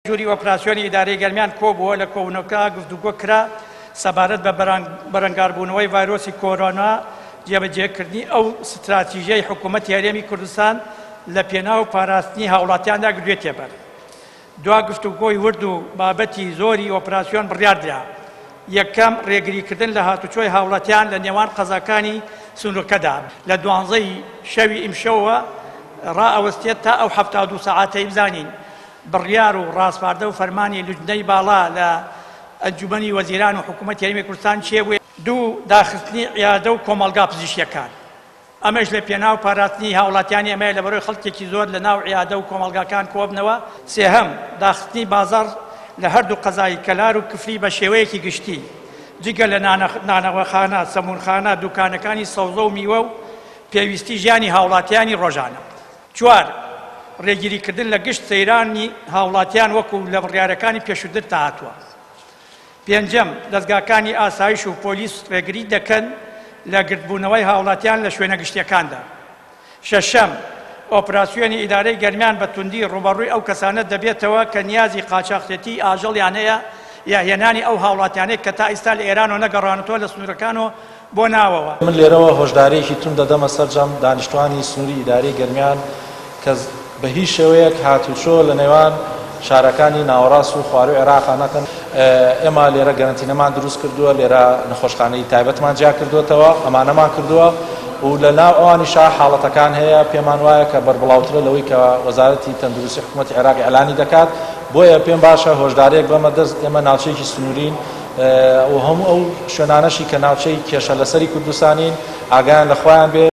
جوری ئۆپراسیۆنی ئیدارەی گەرمیان کۆبووە لە کۆبوونەوەکە گفتوگۆ کرا سەبارەت بە بەرەنگاربوونەوەی ڤایرۆسی کۆرۆنا جێبەجێکردنی ئەو ستراتیژیای حکوومەتی هەرێمی کوردستان لە پێناو پاراستنی هاوڵاتیاندا گرێتێ بەر. دوا گفتوگۆی ورد و بابەتی زۆری ئۆپراسیۆن بڕیاردرا. یەکەم ڕێگریکردن لە هاتوچۆی هاوڵاتیان لە نێوان قەزاکانی سنوورەکەدا لە 12 شەوی ئیمشەوە ڕائەوەستێت تا ئەو 72 ساعاتەی بزانین. بڕیار و ڕاستپاردە و فەرمانی لوجنەی باڵا لە ئەنجومەنی وەزیران و حکوومەتی هەرێمی کوردستان چێبووە. دوو داخستنی عیادە و کۆمەڵگا پزیشکیەکان. ئەمەش لە پێناو پاراستنی هاوڵاتیانی ئەمەیە لە بەرەوەی خەڵکێکی زۆر لە ناو عیادە و کۆمەڵگاکان کۆبنەوە. سێهەم داخستنی بازاڕ لە هەردوو قەزای کەلار و کفری بە شێوەیەکی گشتی جگە لە نانەوەخانە، سەمونخانە، دوکانەکانی سەوزە و میوە و پێویستی ژیانی هاوڵاتیانی ڕۆژانە. چوار ڕێگیریکردن لە گشت سەیرانی هاوڵاتیان وەکو لە بڕیارەکانی پێشووتر تا هاتووە. پێنجەم دەستگاکانی ئاسایش و پۆلیس ڕێگری دەکەن لە گرتبوونەوەی هاوڵاتیان لە شوێنە گشتیەکاندا. شەشەم ئۆپراسیۆنی ئیدارەی گەرمیان بە توندی ڕوبەڕووی ئەو کەسانە دەبێتەوە کە نیازی قاچاقچێتی ئاژەڵیان هەیە یا هێنانی ئەو هاوڵاتیانەی کە تا ئێستا لە ئێرانەوە نەگەڕانەوە لە سنوورەکانەوە بۆ ناوەوە. من لێرەوە هۆشدارێکی تون دەدەمە سەرجەم دانیشتوانی سنووری ئیدارەی گەرمیان کە بە هیچ شێوەیەک هاتوچۆ لە نێوان شارەکانی ناوەڕاست و خواروی عێراقا نەکەن. ئێمە لێرە گەرنتینەمان دروست کردووە، لێرە نەخۆشخانەی تایبەتمان جیا کردوێتەوە، ئەمانەمان کردووە و لە ناو ئەوانیشا حاڵەتەکان هەیە پێمان وایە کە بەربڵاوترە لەوەی کە وەزارەتی تەندروستی حکوومەتی عێراقی ئەلانی دەکات. بۆیە پێم باشە هۆشدارێک بەمە دەست ئێمە ناوچەیەکی سنوورین و هەموو ئەو شوێنانەشی کە ناوچەی کێشە لەسەری کوردستانین ئاگایان لە خۆیان بێ